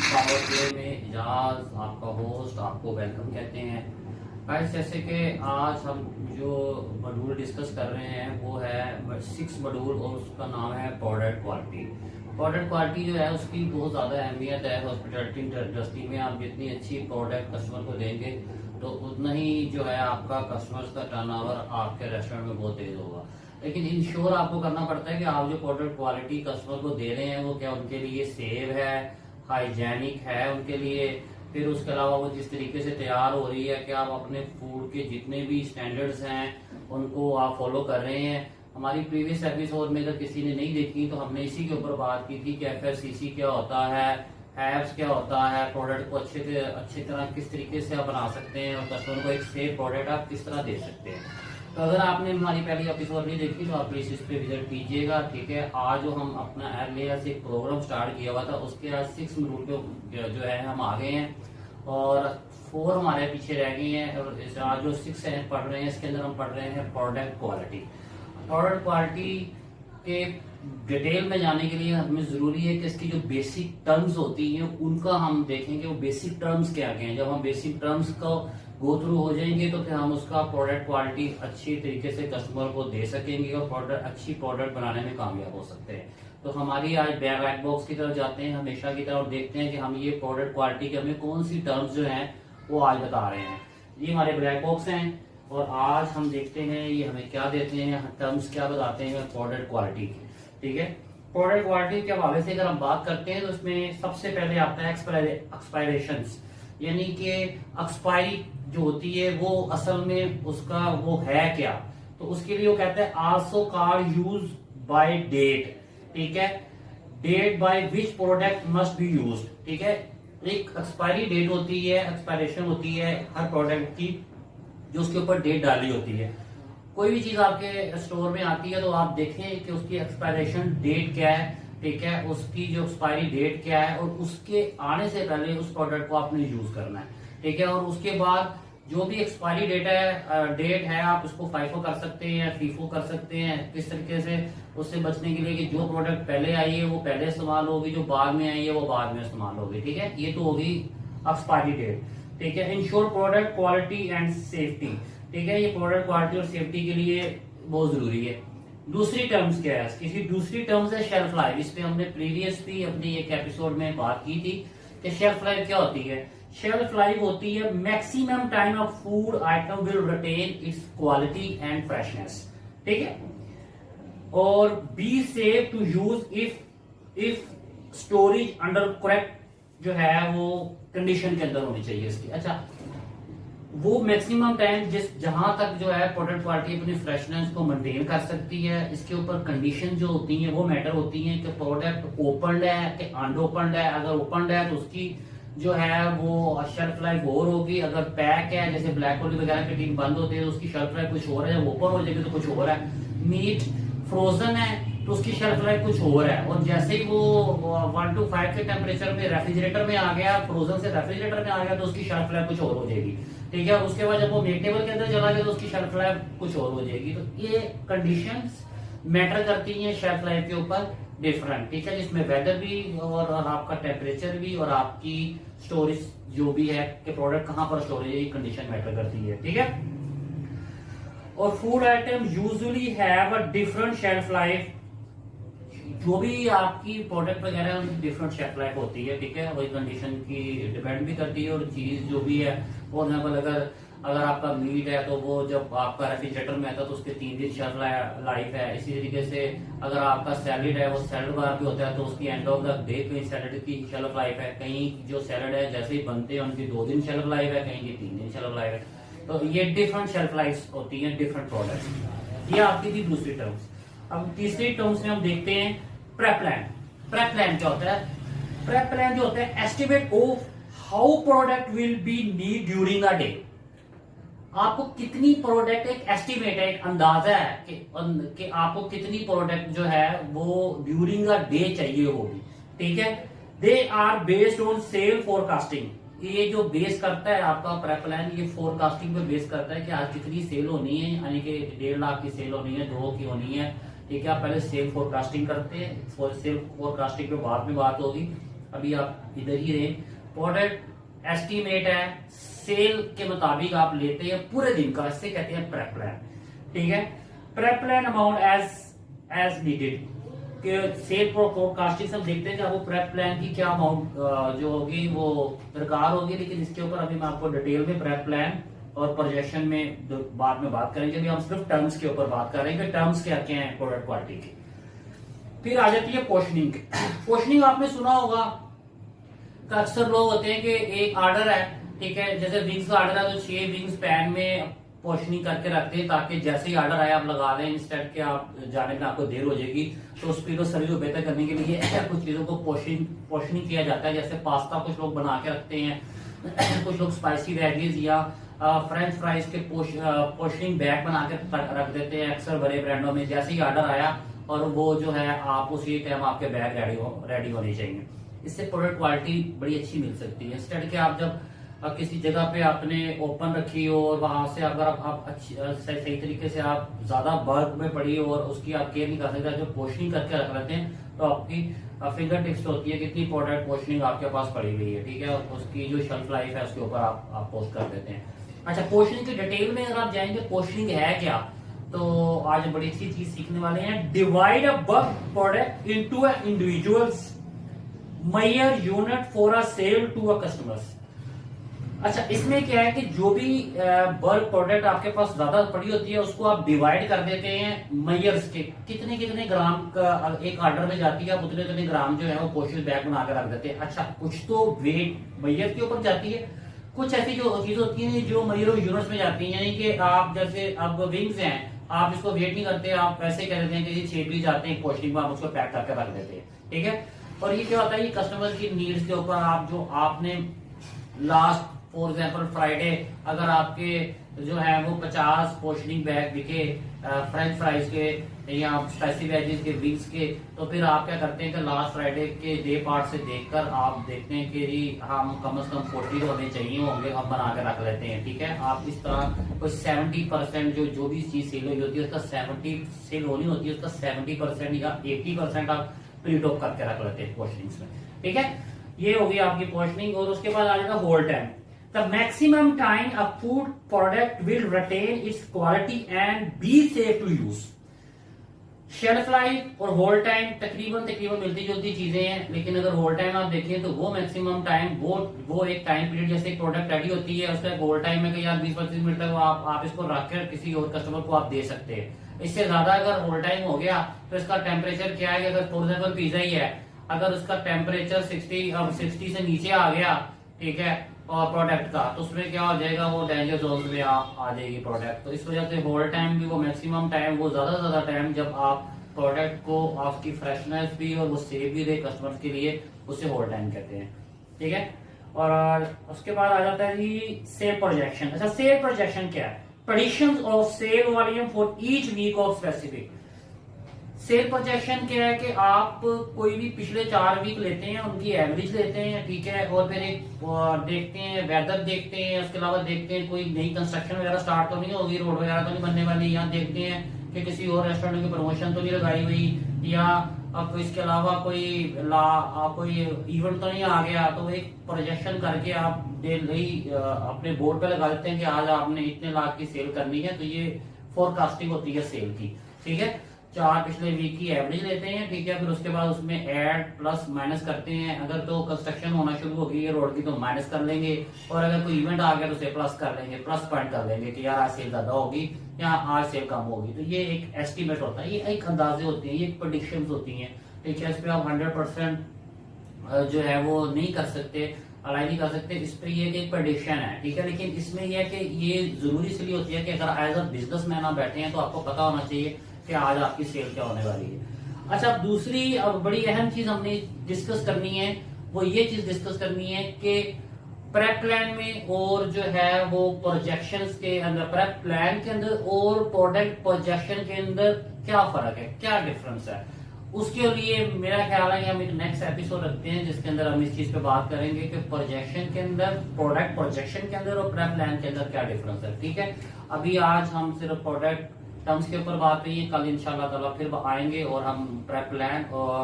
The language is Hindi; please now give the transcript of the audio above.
पावर प्ले में इजाज आपका होस्ट आपको वेलकम कहते हैं। गाइस, जैसे कि आज हम जो मॉड्यूल डिस्कस कर रहे हैं वो है 6 मॉड्यूल और उसका नाम है प्रोडक्ट क्वालिटी। प्रोडक्ट क्वालिटी जो है उसकी बहुत ज़्यादा अहमियत है हॉस्पिटैलिटी इंडस्ट्री में। आप जितनी अच्छी प्रोडक्ट कस्टमर को देंगे तो उतना ही जो है आपका कस्टमर्स का टर्नओवर आपके रेस्टोरेंट में बहुत तेज होगा। लेकिन इंश्योर आपको करना पड़ता है कि आप जो प्रोडक्ट क्वालिटी कस्टमर को दे रहे हैं वो क्या उनके लिए सेफ है, हाइजेनिक है उनके लिए। फिर उसके अलावा वो जिस तरीके से तैयार हो रही है कि आप अपने फूड के जितने भी स्टैंडर्ड्स हैं उनको आप फॉलो कर रहे हैं। हमारी प्रीवियस एपिसोड में अगर किसी ने नहीं देखी तो हमने इसी के ऊपर बात की थी कि FSCC क्या होता है, हैव्स क्या होता है, प्रोडक्ट को अच्छी तरह किस तरीके से आप बना सकते हैं और कस्टमर को एक सेफ प्रोडक्ट आप किस तरह दे सकते हैं। तो अगर आपने हमारी पहली एपिसोड नहीं देखी तो आप प्लीज इस पे विजिट कीजिएगा। ठीक है, आज जो हम अपना एयरलेयर से एक प्रोग्राम स्टार्ट किया हुआ था उसके आज 6 मिनट पे जो है हम आ गए हैं और 4 हमारे पीछे रह गए हैं। और आज जो 6 है पढ़ रहे हैं इसके अंदर हम पढ़ रहे हैं प्रोडक्ट क्वालिटी। प्रोडक्ट क्वालिटी के डिटेल में जाने के लिए हमें जरूरी है कि इसकी जो बेसिक टर्म्स होती हैं उनका हम देखेंगे वो बेसिक टर्म्स क्या क्या हैं। जब हम बेसिक टर्म्स को गो थ्रू हो जाएंगे तो फिर हम उसका प्रोडक्ट क्वालिटी अच्छी तरीके से कस्टमर को दे सकेंगे और अच्छी प्रोडक्ट बनाने में कामयाब हो सकते हैं। तो हमारी आज ब्लैक बॉक्स की तरफ जाते हैं हमेशा की तरफ और देखते हैं कि हम ये प्रोडक्ट क्वालिटी के हमें कौन सी टर्म्स जो हैं वो आज बता रहे हैं। ये हमारे ब्लैक बॉक्स हैं और आज हम देखते हैं ये हमें क्या देते हैं, टर्म्स क्या बताते हैं प्रोडक्ट क्वालिटी की। ठीक है, प्रोडक्ट क्वालिटी के हवाले से अगर हम बात करते हैं तो इसमें सबसे पहले आता है एक्सपायरेशन, यानी कि एक्सपायरी जो होती है वो असल में उसका वो है क्या। तो उसके लिए वो कहते हैं also called use by date. ठीक है, date by which product must be used. ठीक है, एक एक्सपायरी डेट होती है, एक्सपायरेशन होती है हर प्रोडक्ट की जो उसके ऊपर डेट डाली होती है। कोई भी चीज आपके स्टोर में आती है तो आप देखें कि उसकी एक्सपायरेशन डेट क्या है। ठीक है, उसकी जो एक्सपायरी डेट क्या है और उसके आने से पहले उस प्रोडक्ट को आपने यूज करना है। ठीक है, और उसके बाद जो भी एक्सपायरी डेट है आप उसको फाइफो कर सकते हैं या फीफो कर सकते हैं। किस तरीके से उससे बचने के लिए कि जो प्रोडक्ट पहले आई है वो पहले इस्तेमाल होगी, जो बाद में आई है वो बाद में इस्तेमाल होगी। ठीक है, ये तो होगी एक्सपायरी डेट। ठीक है, ensure product quality and safety. ठीक है, ये प्रोडक्ट क्वालिटी और सेफ्टी के लिए बहुत जरूरी है। दूसरी टर्म्स क्या है, किसी दूसरी टर्म्स है शेल्फ लाइफ। इस पे हमने प्रीवियस भी अपनी एक एपिसोड में बात की थी कि शेल्फ लाइफ क्या होती है। शेल्फ लाइफ होती है maximum time of food item will retain its quality and freshness. ठीक है, और be safe to use if storage under correct जो है वो कंडीशन के अंदर होनी चाहिए इसकी। अच्छा, वो मैक्सिमम टाइम जहां तक जो है प्रोडक्ट क्वालिटी अपनी फ्रेशनेस को मेंटेन कर सकती है। इसके ऊपर कंडीशन जो होती हैं वो मैटर होती हैं कि प्रोडक्ट ओपनड है कि अनओपनड है। अगर ओपनड है तो उसकी जो है वो शेल्फ लाइफ और होगी। अगर पैक है जैसे ब्लैक कोली वगैरह की टीम बंद होती है तो उसकी शेल्फ लाइफ कुछ और है, जब ओपन हो जाएगी तो कुछ और है। मीट फ्रोजन है तो उसकी शेल्फ लाइफ कुछ और है। और जैसे ही वो 1 to 5 के टेम्परेचर में रेफ्रिजरेटर में आ गया, फ्रोजन से रेफ्रिजरेटर में आ गया तो उसकी शेल्फ लाइफ कुछ और हो जाएगी। ठीक है, उसके बाद जब वो मेक टेबल के अंदर चला गया तो उसकी शेल्फ लाइफ कुछ और हो जाएगी। तो ये कंडीशंस मैटर करती हैं शेल्फ लाइफ के ऊपर डिफरेंट। ठीक है, जिसमें वेदर भी और आपका टेम्परेचर भी और आपकी स्टोरेज जो भी है कि प्रोडक्ट कहां पर स्टोरेज है, कंडीशन मैटर करती है। ठीक है, और food item usually have a different shelf life. जो भी आपकी प्रोडक्ट वगैरह है उनकी डिफरेंट शेल्फ लाइफ होती है। ठीक है, वही कंडीशन की डिपेंड भी करती है और चीज जो भी है फॉर एग्जाम्पल अगर आपका मीट है तो वो जब आपका रेफ्रिजरेटर में आता है तो उसके 3 दिन शेल्फ लाइफ है। इसी तरीके से अगर आपका सैलेड है वो सैलेड बार भी होता है तो उसकी एंड ऑफ द डे कहीं सैलेड की शेल्फ लाइफ है, कहीं जो सैलेड है जैसे ही बनते हैं उनकी 2 दिन शेल्फ लाइफ है, कहीं की 3 दिन शेल्फ लाइफ है। तो ये डिफरेंट शेल्फ लाइफ होती है डिफरेंट प्रोडक्ट्स। ये आपकी थी दूसरी टर्म्स। अब तीसरी टर्म्स में हम देखते हैं प्रेप प्लान। प्रेप प्लान क्या होता है? प्रेप प्लान जो होता है estimate of how product will be need during a day. आपको कितनी प्रोडक्ट, एक एस्टिमेट है, एक अंदाजा है कि आपको कितनी प्रोडक्ट जो है वो ड्यूरिंग अ डे चाहिए होगी। ठीक है, they are based on sale forecasting. ये जो बेस करता है आपका प्रेप प्लान, ये फोरकास्टिंग पे बेस करता है कि आज कितनी सेल होनी है, यानी कि 1.5 लाख की सेल होनी है, 2 की होनी है ठीक है। आप पहले सेल फोरकास्टिंग करते हैं, सेल फोरकास्टिंग पे बाद में बात होगी, अभी आप इधर ही रहे। प्रोडक्ट एस्टीमेट है, सेल के मुताबिक आप लेते हैं पूरे दिन का, इससे कहते हैं प्रेप प्लान, ठीक है। Prep plan amount as needed, sale forecasting सब देखते हैं कि आपको प्रेप प्लान की क्या अमाउंट जो होगी वो दरकार होगी, लेकिन इसके ऊपर अभी मैं आपको डिटेल में प्रेप प्लान और प्रोजेक्शन में बाद में बात करेंगे। अभी हम सिर्फ टर्म्स के ऊपर बात करेंगे, टर्म्स क्या क्या है प्रोडक्ट क्वालिटी की। फिर आ जाती है पोर्शनिंग। पोर्शनिंग आपने सुना होगा कि अक्सर लोग होते हैं कि एक ऑर्डर है, ठीक है, जैसे विंग्स का ऑर्डर है तो 6 विंग्स पैन में पोर्शनिंग करके रखते हैं ताकि जैसे ही ऑर्डर आया आप लगा दें, इंस्टेंट के आप जाने में आपको देर हो जाएगी। तो स्पीड और सर्विस को बेहतर करने के लिए कुछ चीजों को पोर्शनिंग किया जाता है। जैसे पास्ता कुछ लोग बना के रखते हैं, कुछ लोग स्पाइसी वेजीज या फ्रेंच फ्राइज के पोर्शनिंग बैग बना के रख देते हैं अक्सर बड़े ब्रांडों में। जैसे ही ऑर्डर आया और वो जो है आप उसी टाइम आपके बैग रेडी होने चाहिए। इससे प्रोडक्ट क्वालिटी बड़ी अच्छी मिल सकती है। इंस्टेंट के आप जब किसी जगह पे आपने ओपन रखी हो और वहां से अगर आप अच्छी सही तरीके से आप ज्यादा बल्क में पड़ी हो और उसकी आप केयर नहीं कर सकते, जो पोर्शनिंग करके रख लेते हैं तो आपकी फिंगर टिप्स होती है कितनी प्रोडक्ट पोर्शनिंग आपके पास पड़ी हुई है, ठीक है, और उसकी जो शेल्फ लाइफ है उसके ऊपर आप पोस्ट कर देते हैं। अच्छा, पोर्शनिंग की डिटेल में अगर आप जाएंगे पोर्शनिंग है क्या, तो आज बड़ी अच्छी चीज सीखने वाले हैं। Divide a bulk product into individuals measure unit for a sale to a customers. अच्छा, इसमें क्या है कि जो भी बल्क प्रोडक्ट आपके पास ज्यादा पड़ी होती है उसको आप डिवाइड कर देते हैं मेजर्स के, कितने कितने ग्राम का एक ऑर्डर में जाती है, आप उतने उतने ग्राम जो है वो पोर्शन बैग बना कर रख देते हैं। अच्छा, कुछ तो वेट मेजर के ऊपर जाती है, कुछ ऐसी जो चीज होती है जो मेजर यूनिट्स में जाती है, यानी कि आप जैसे अब विंग्स हैं, आप इसको वेट नहीं करते, आप वैसे कह देते हैं कि 6 पीस जाते हैं पोर्शनिंग में, आप उसको पैक करके रख देते हैं, ठीक है। और ये क्या होता है, ये कस्टमर की नीड्स के ऊपर आप जो आपने लास्ट फॉर एग्जाम्पल फ्राइडे अगर आपके जो है वो 50 पोर्शनिंग बैग बिके फ्रेंच फ्राइज के या स्पाइसी वेजीज के विंग्स के, तो फिर आप क्या करते हैं कि लास्ट फ्राइडे के डे पार्ट से देखकर आप देखते हैं कि जी हम कम से कम 40 होने चाहिए होंगे, हम बना के रख लेते हैं, ठीक है। आप इस तरह कोई 70% जो भी चीज सेल हुई होती है उसका 70 सेल होनी होती है, उसका 70% या 80% आप प्री टॉप करके रख लेते हैं पोर्शनिंग्स में, ठीक है। ये होगी आपकी पोर्शनिंग। और उसके बाद आ जाएगा hold time. The maximum time a food product will retain its quality and be safe to use. Shelf life और होल्ड टाइम तकरीबन मिलती जुलती चीजें हैं, लेकिन अगर होल्ड टाइम आप देखें तो वो मैक्सिमम टाइम वो एक टाइम पीरियड, जैसे एक प्रोडक्ट रेडी होती है उसका होल्ड टाइम में यार 20-25 मिनट तक आप इसको रख कर किसी और कस्टमर को आप दे सकते हैं। इससे ज्यादा अगर होल्ड टाइम हो गया तो इसका टेम्परेचर क्या है, अगर फॉर एग्जाम्पल पिज्जा ही है, अगर उसका टेम्परेचर 60 से नीचे आ गया, ठीक है, और प्रोडक्ट का, तो उसमें क्या हो जाएगा, वो डेंजर जोन में आ जाएगी प्रोडक्ट। तो इस वजह से होल्ड टाइम भी वो मैक्सिमम टाइम, वो ज्यादा से ज्यादा टाइम जब आप प्रोडक्ट को आपकी फ्रेशनेस भी और वो सेफ भी रहे कस्टमर्स के लिए, उसे होल्ड टाइम कहते हैं, ठीक है। और उसके बाद आ जाता है जी सेल प्रोजेक्शन। अच्छा, सेल प्रोजेक्शन क्या है? Predictions of sale volume for each week of specific. Sale projection क्या है कि आप कोई भी पिछले 4 वीक लेते हैं, उनकी एवरेज लेते हैं, ठीक है, और फिर एक देखते हैं वेदर देखते हैं, उसके अलावा देखते हैं कोई नई कंस्ट्रक्शन वगैरह स्टार्ट तो नहीं होगी, रोड वगैरह तो नहीं बनने वाली, यहाँ देखते हैं कि किसी और रेस्टोरेंट की प्रमोशन तो नहीं लगाई हुई, या अब इसके अलावा कोई इवेंट तो नहीं आ गया। तो एक प्रोजेक्शन करके आप अपने बोर्ड पे लगा देते हैं कि आज आपने इतने लाख की सेल करनी है, तो ये फोरकास्टिंग होती है सेल की, ठीक है। 4 पिछले वीक की एवरेज लेते हैं, ठीक है, फिर उसके बाद उसमें ऐड प्लस माइनस करते हैं। अगर तो कंस्ट्रक्शन होना शुरू होगी है रोड की तो माइनस कर लेंगे, और अगर कोई इवेंट आ गया तो उसे प्लस कर लेंगे, प्लस पॉइंट कर लेंगे कि यार आज सेल ज्यादा होगी या आज सेल कम होगी। तो ये एक एस्टिमेट होता है, ये एक अंदाजे होते हैं, ये प्रेडिक्शंस होती हैं, ठीक है। इस पे आप 100% जो है वो नहीं कर सकते, अलाई नहीं कर सकते, इस पे ये एक प्रेडिक्शन है, ठीक है। लेकिन इसमें यह है कि ये जरूरी इसलिए होती है कि अगर एज अ बिजनेसमैन आप बैठे हैं तो आपको पता होना चाहिए कि आज आपकी सेल क्या होने वाली है। अच्छा, अब दूसरी अब बड़ी अहम चीज हमने डिस्कस करनी है, वो ये चीज डिस्कस करनी है कि प्रेप प्लान में और जो है वो प्रोजेक्शंस के अंदर, प्रेप प्लान के अंदर और प्रोडक्ट प्रोजेक्शन के अंदर क्या फर्क है, क्या डिफरेंस है। उसके लिए मेरा ख्याल है कि हम एक नेक्स्ट एपिसोड रखते हैं जिसके अंदर हम इस चीज पे बात करेंगे कि प्रोजेक्शन के अंदर, प्रोडक्ट प्रोजेक्शन के अंदर और प्रेप प्लान के अंदर क्या डिफरेंस है, ठीक है। अभी आज हम सिर्फ प्रोडक्ट टर्म्स के ऊपर बात हुई है। कल इंशाल्लाह ताला फिर आएंगे और हम प्रेप प्लान और